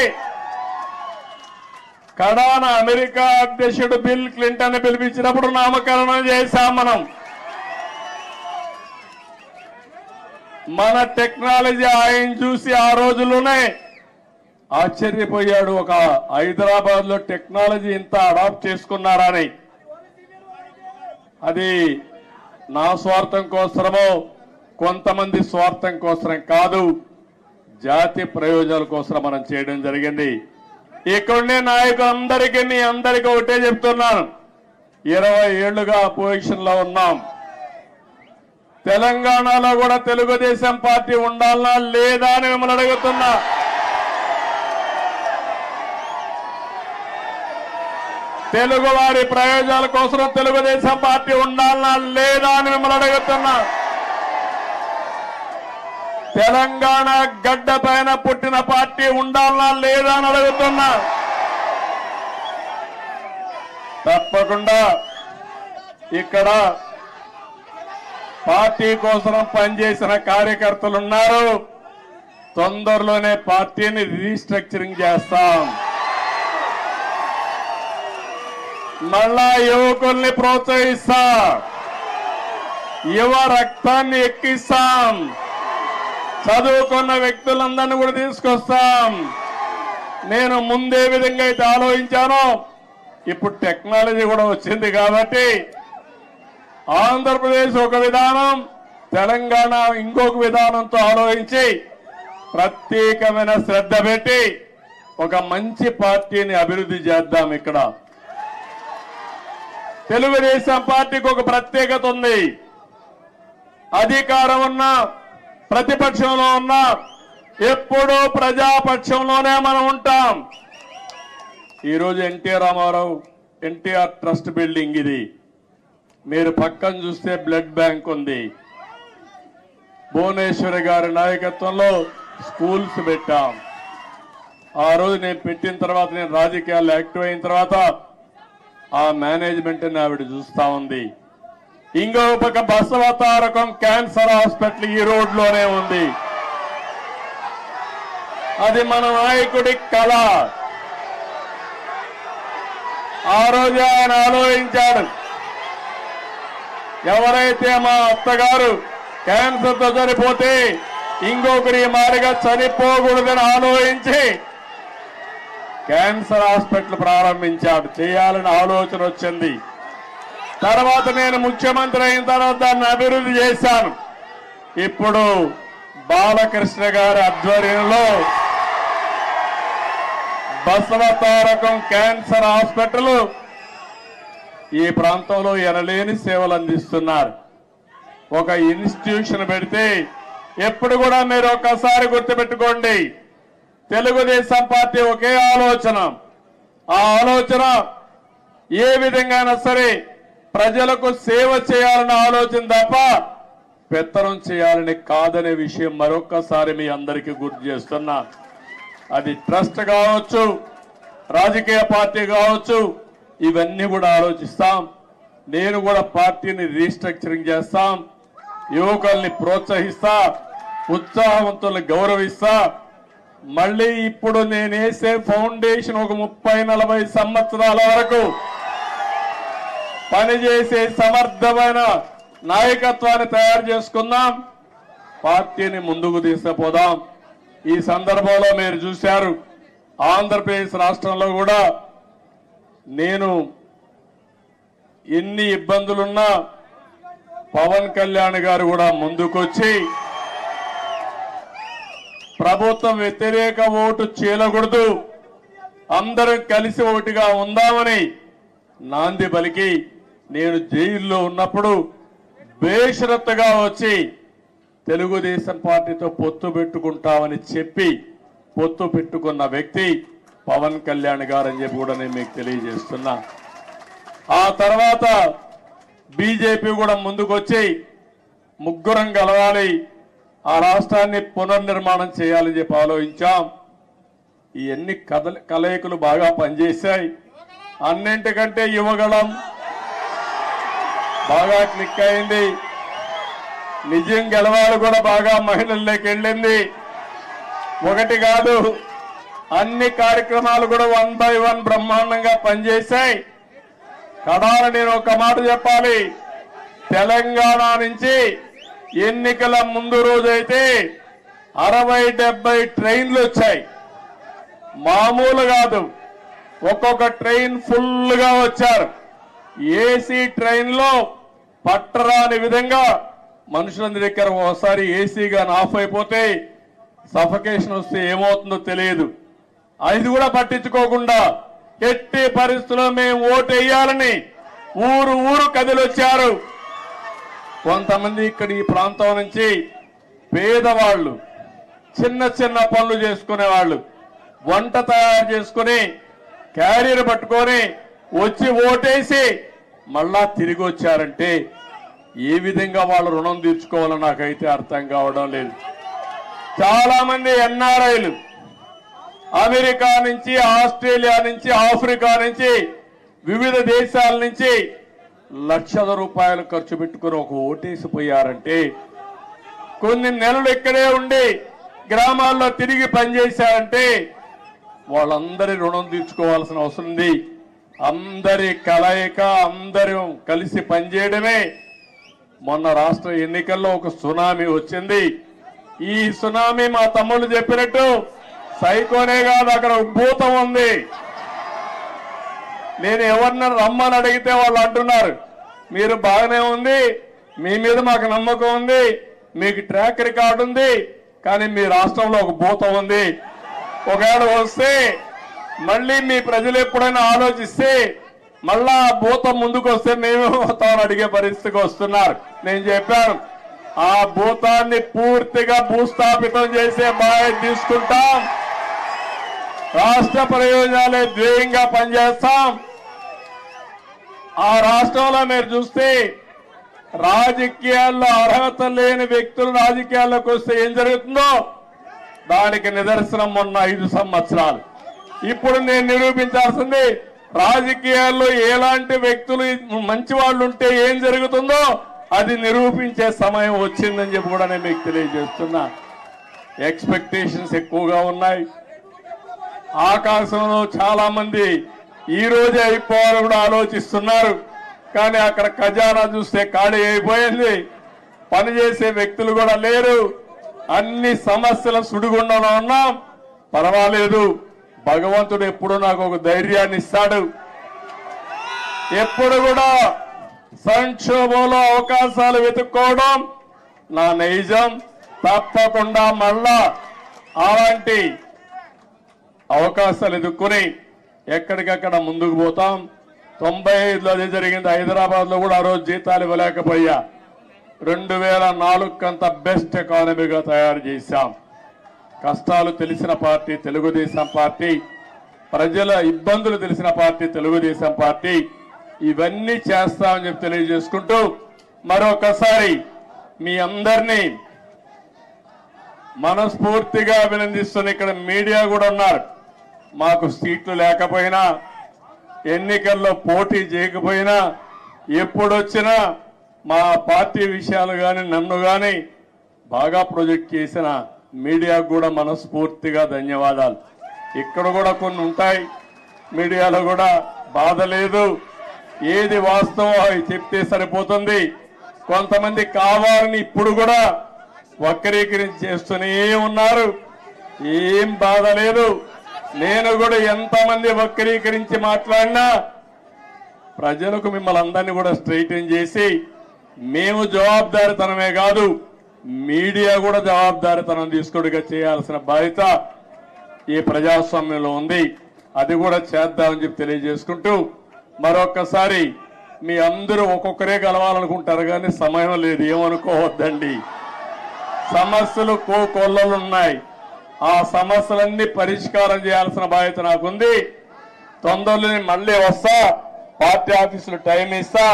కడాన అమెరికా అధ్యక్షుడు బిల్ క్లింటన్ పిలిపించినప్పుడు నామకరణం చేశాం మనం. మన టెక్నాలజీ ఆయన చూసి ఆ రోజుల్లోనే ఆశ్చర్యపోయాడు, ఒక హైదరాబాద్ లో టెక్నాలజీ ఇంత అడాప్ట్ చేసుకున్నారని. అది నా స్వార్థం కోసమో కొంతమంది స్వార్థం కోసం కాదు, జాతి ప్రయోజనాల కోసం మనం చేయడం జరిగింది. ఇక్కడుండే నాయకులందరికీ మీ అందరికీ ఒకటే చెప్తున్నాను, 20 ఏళ్లుగా అపోజిషన్ లో ఉన్నాం. తెలంగాణలో కూడా తెలుగుదేశం పార్టీ ఉండాలనా లేదా అని మిమ్మల్ని అడుగుతున్నా. తెలుగు వారి ప్రయోజనాల కోసం తెలుగుదేశం పార్టీ ఉండాలనా లేదా అని మిమ్మల్ని అడుగుతున్నా. తెలంగాణ గడ్డ పైన పుట్టిన పార్టీ ఉండాలనా లేదా అని అడుగుతున్నా. తప్పకుండా ఇక్కడ పార్టీ కోసం పనిచేసిన కార్యకర్తలు ఉన్నారు. తొందరలోనే పార్టీని రీస్ట్రక్చరింగ్ చేస్తాం. మళ్ళా యువకుల్ని ప్రోత్సహిస్తా, యువ రక్తాన్ని ఎక్కిస్తాం, చదువుకున్న వ్యక్తులందరినీ కూడా తీసుకొస్తాం. నేను ముందే విధంగా అయితే ఆలోచించానో ఇప్పుడు టెక్నాలజీ కూడా వచ్చింది కాబట్టి ఆంధ్రప్రదేశ్ ఒక విధానం, తెలంగాణ ఇంకొక విధానంతో ఆలోచించి ప్రత్యేకమైన శ్రద్ధ పెట్టి ఒక మంచి పార్టీని అభివృద్ధి చేద్దాం. ఇక్కడ తెలుగుదేశం పార్టీకి ఒక ప్రత్యేకత ఉంది. అధికారం ఉన్నా ప్రతిపక్షంలో ఉన్నా ఎప్పుడూ ప్రజాపక్షంలోనే మనం ఉంటాం. ఈరోజు ఎన్టీఆర్ రామారావు ఎన్టీఆర్ ట్రస్ట్ బిల్డింగ్ ఇది. మీరు పక్కన చూస్తే బ్లడ్ బ్యాంక్ ఉంది. భువనేశ్వరి గారి నాయకత్వంలో స్కూల్స్ పెట్టాం. ఆ రోజు నేను పెట్టిన తర్వాత, నేను రాజకీయాల్లో యాక్టివ్ అయిన తర్వాత ఆ మేనేజ్మెంట్ ఆవిడ చూస్తా ఉంది. ఇంకో పక్క బసవతారకం క్యాన్సర్ హాస్పిటల్ ఈ రోడ్లోనే ఉంది. అది మన నాయకుడి కళ. ఆ రోజు ఆయన ఆలోచించాడు, ఎవరైతే మా అత్తగారు క్యాన్సర్తో చనిపోతే ఇంకొకరి మారిగా చనిపోకూడదని ఆలోచించి క్యాన్సర్ హాస్పిటల్ ప్రారంభించాడు. చేయాలని ఆలోచన వచ్చింది. తర్వాత నేను ముఖ్యమంత్రి అయిన తర్వాత దాన్ని అభివృద్ధి చేశాను. ఇప్పుడు బాలకృష్ణ గారి ఆధ్వర్యంలో బసవతారకం క్యాన్సర్ హాస్పిటల్ ఈ ప్రాంతంలో ఎనలేని సేవలు అందిస్తున్నారు. ఒక ఇన్స్టిట్యూషన్ పెడితే ఎప్పుడు కూడా మీరు ఒక్కసారి గుర్తుపెట్టుకోండి, తెలుగుదేశం పార్టీ ఒకే ఆలోచన. ఆ ఆలోచన ఏ విధంగానైనా సరే ప్రజలకు సేవ చేయాలన్న ఆలోచన తప్ప పెత్తనం చేయాలని కాదనే విషయం మరొక్కసారి మీ అందరికీ గుర్తు చేస్తున్నా. అది ట్రస్ట్ కావచ్చు, రాజకీయ పార్టీ కావచ్చు, ఇవన్నీ కూడా ఆలోచిస్తాం. నేను కూడా పార్టీని రీస్ట్రక్చరింగ్ చేస్తాం, యువకుల్ని ప్రోత్సహిస్తా, ఉత్సాహవంతుల్ని గౌరవిస్తా. మళ్ళీ ఇప్పుడు నేను వేసే ఫౌండేషన్ ఒక 30-40 సంవత్సరాల వరకు పనిచేసే సమర్థమైన నాయకత్వాన్ని తయారు చేసుకుందాం, పార్టీని ముందుకు తీసుకుపోదాం. ఈ సందర్భంలో మీరు చూశారు, ఆంధ్రప్రదేశ్ రాష్ట్రంలో కూడా నేను ఎన్ని ఇబ్బందులున్నా పవన్ కళ్యాణ్ గారు కూడా ముందుకొచ్చి ప్రభుత్వం వ్యతిరేక ఓటు చీలకూడదు, అందరం కలిసి ఒకటిగా ఉందామని నాంది పలికి నేను జైల్లో ఉన్నప్పుడు బేషరత్తుగా వచ్చి తెలుగుదేశం పార్టీతో పొత్తు పెట్టుకుంటామని చెప్పి పొత్తు పెట్టుకున్న వ్యక్తి పవన్ కళ్యాణ్ గారు అని చెప్పి కూడా నేను మీకు తెలియజేస్తున్నా. ఆ తర్వాత బీజేపీ కూడా ముందుకొచ్చి ముగ్గురం కలవాలి, ఆ రాష్ట్రాన్ని పునర్నిర్మాణం చేయాలని చెప్పి ఆలోచించాం. ఇవన్నీ కలయికలు బాగా పనిచేశాయి. అన్నింటికంటే యువగళం బాగా క్లిక్ అయింది. నిజం గెలవాలి కూడా బాగా మహిళల్లోకి వెళ్ళింది. ఒకటి కాదు, అన్ని కార్యక్రమాలు కూడా 1 by 1 బ్రహ్మాండంగా పనిచేశాయి. కడాన నేను ఒక మాట చెప్పాలి, తెలంగాణ నుంచి ఎన్నికల ముందు రోజైతే 60-70 ట్రైన్లు వచ్చాయి. మామూలు కాదు, ఒక్కొక్క ట్రైన్ ఫుల్ గా వచ్చారు. ఏసీ ట్రైన్ లో పట్టరాని విధంగా మనుషులందరి దగ్గర ఒకసారి ఏసీ గాని ఆఫ్ అయిపోతే సఫకేషన్ వస్తే ఏమవుతుందో తెలియదు. అది కూడా పట్టించుకోకుండా ఎట్టి పరిస్థితుల్లో మేము ఓటు వేయాలని ఊరు ఊరు కదిలొచ్చారు. కొంతమంది ఇక్కడ ఈ ప్రాంతం నుంచి పేదవాళ్ళు, చిన్న చిన్న పనులు చేసుకునేవాళ్ళు, వంట తయారు చేసుకుని క్యారియర్ పట్టుకొని వచ్చి ఓటేసి మళ్ళా తిరిగి వచ్చారంటే ఏ విధంగా వాళ్ళు రుణం తీర్చుకోవాలో నాకైతే అర్థం కావడం లేదు. చాలా మంది ఎన్ఆర్ఐలు అమెరికా నుంచి, ఆస్ట్రేలియా నుంచి, ఆఫ్రికా నుంచి, వివిధ దేశాల నుంచి లక్షల రూపాయలు ఖర్చు పెట్టుకుని ఒక ఓటేసిపోయారంటే కొన్ని నెలలు ఇక్కడే ఉండి గ్రామాల్లో తిరిగి పనిచేశారంటే వాళ్ళందరి రుణం తీర్చుకోవాల్సిన అవసరం ఉంది. అందరి కలయిక, అందరూ కలిసి పనిచేయడమే. మొన్న రాష్ట్ర ఎన్నికల్లో ఒక సునామీ వచ్చింది. ఈ సునామీ మా తమ్ముళ్ళు చెప్పినట్టు సైకోనే కాదు, అక్కడ భూతం ఉంది. నేను ఎవరిని రమ్మని అడిగితే వాళ్ళు అంటున్నారు, మీరు బాగానే ఉంది, మీ మీద మాకు నమ్మకం ఉంది, మీకు ట్రాక్ రికార్డు ఉంది, కానీ మీ రాష్ట్రంలో ఒక భూతం ఉంది. ఒకవేళ వస్తే మళ్ళీ మీ ప్రజలు ఎప్పుడైనా ఆలోచిస్తే మళ్ళా ఆ భూతం ముందుకు వస్తే మేము తాను అడిగే పరిస్థితికి వస్తున్నారు. నేను చెప్పాను, ఆ భూతాన్ని పూర్తిగా భూస్థాపితం చేసే బాధ్యత తీసుకుంటాం. రాష్ట్ర ప్రయోజనాలే ధ్యేయంగా పనిచేస్తాం. ఆ రాష్ట్రంలో మీరు చూస్తే రాజకీయాల్లో అర్హత లేని వ్యక్తులు రాజకీయాల్లోకి వస్తే ఏం జరుగుతుందో దానికి నిదర్శనం మొన్న 5 సంవత్సరాలు. ఇప్పుడు నేను నిరూపించాల్సింది రాజకీయాల్లో ఎలాంటి వ్యక్తులు మంచి వాళ్ళు ఉంటే ఏం జరుగుతుందో అది నిరూపించే సమయం వచ్చిందని చెప్పి కూడా నేను మీకు తెలియజేస్తున్నా. ఎక్స్పెక్టేషన్స్ ఎక్కువగా ఉన్నాయి. ఆకాశంలో చాలా మంది ఈ రోజే అయిపోవాలని కూడా ఆలోచిస్తున్నారు. కానీ అక్కడ ఖజానా చూస్తే ఖాళీ అయిపోయింది. పనిచేసే వ్యక్తులు కూడా లేరు. అన్ని సమస్యల సుడిగుండంలో ఉన్నాం. పర్వాలేదు, భగవంతుడు ఎప్పుడు నాకు ఒక ధైర్యాన్ని ఇస్తాడు. ఎప్పుడు కూడా సంక్షోభంలో అవకాశాలు వెతుక్కోవడం నా నైజం. తప్పకుండా మళ్ళా అలాంటి అవకాశాలు ఎదుర్కొని ఎక్కడికక్కడ ముందుకు పోతాం. 95లో అదే జరిగింది. హైదరాబాద్ లో కూడా ఆ రోజు జీతాలు ఇవ్వలేకపోయా. 2004 కంత బెస్ట్ ఎకానమీగా తయారు చేశాం. కష్టాలు తెలిసిన పార్టీ తెలుగుదేశం పార్టీ, ప్రజల ఇబ్బందులు తెలిసిన పార్టీ తెలుగుదేశం పార్టీ. ఇవన్నీ చేస్తామని చెప్పి తెలియజేసుకుంటూ మరొకసారి మీ అందరినీ మనస్ఫూర్తిగా అభినందిస్తున్న ఇక్కడ మీడియా కూడా ఉన్నారు. మాకు సీట్లు లేకపోయినా, ఎన్నికల్లో పోటీ చేయకపోయినా, ఎప్పుడొచ్చినా మా పార్టీ విషయాలు కానీ నన్ను కానీ బాగా ప్రొజెక్ట్ చేసిన మీడియాకు కూడా మనస్ఫూర్తిగా ధన్యవాదాలు. ఇక్కడ కూడా కొన్ని ఉంటాయి, మీడియాలో కూడా బాధ లేదు. ఏది వాస్తవం అవి చెప్తే సరిపోతుంది. కొంతమంది కావాలని ఇప్పుడు కూడా వక్రీకరించి చేస్తూనే ఉన్నారు. ఏం బాధ లేదు. నేను కూడా ఎంతమంది వక్రీకరించి మాట్లాడినా ప్రజలకు మిమ్మల్ని అందరినీ కూడా స్ట్రైటన్ చేసి మేము జవాబుదారీతనమే కాదు, మీడియా కూడా జవాబుదారీతనం తీసుకుడిగా చేయాల్సిన బాధ్యత ఈ ప్రజాస్వామ్యంలో ఉంది. అది కూడా చేద్దామని చెప్పి తెలియజేసుకుంటూ మరొకసారి మీ అందరూ ఒక్కొక్కరే కలవాలనుకుంటారు కానీ సమయం లేదు, ఏమనుకోవద్దండి. సమస్యలు కోకొల్లలు ఉన్నాయి. ఆ సమస్యలన్నీ పరిష్కారం చేయాల్సిన బాధ్యత నాకుంది. తొందరలోనే మళ్ళీ వస్తా, పార్టీ ఆఫీసులు టైం ఇస్తా,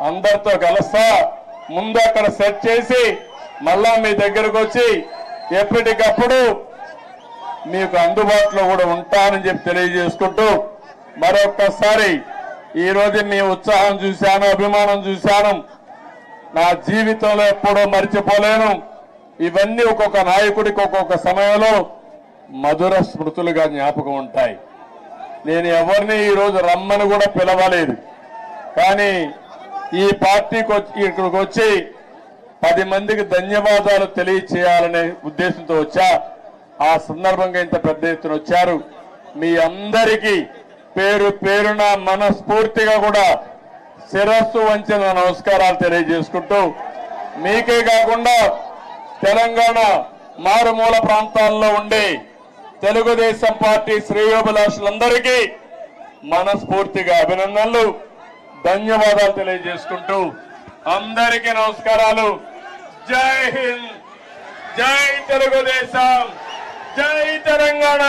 అందరితో కలుస్తా. ముందు అక్కడ సెట్ చేసి మళ్ళా మీ దగ్గరకు వచ్చి ఎప్పటికప్పుడు మీకు అందుబాటులో కూడా ఉంటానని చెప్పి తెలియజేసుకుంటూ మరొక్కసారి ఈ రోజు మీ ఉత్సాహం చూశాను, అభిమానం చూశాను. నా జీవితంలో ఎప్పుడూ మర్చిపోలేను. ఇవన్నీ ఒక్కొక్క నాయకుడికి ఒక్కొక్క సమయంలో మధుర స్మృతులుగా జ్ఞాపకం ఉంటాయి. నేను ఎవరిని ఈరోజు రమ్మని కూడా పిలవలేదు, కానీ ఈ పార్టీకి ఇక్కడికి వచ్చి 10 మందికి ధన్యవాదాలు తెలియచేయాలనే ఉద్దేశంతో వచ్చా. ఆ సందర్భంగా ఇంత పెద్ద ఎత్తున వచ్చారు. మీ అందరికీ పేరు పేరున మనస్ఫూర్తిగా కూడా శిరస్సు వంచిన నమస్కారాలు తెలియజేసుకుంటూ, మీకే కాకుండా తెలంగాణ మారుమూల ప్రాంతాల్లో ఉండే తెలుగుదేశం పార్టీ శ్రేయోభిలాషులందరికీ మనస్ఫూర్తిగా అభినందనలు, ధన్యవాదాలు తెలియజేసుకుంటూ అందరికీ నమస్కారాలు. జై హింద్, జై తెలుగుదేశం, జై తెలంగాణ.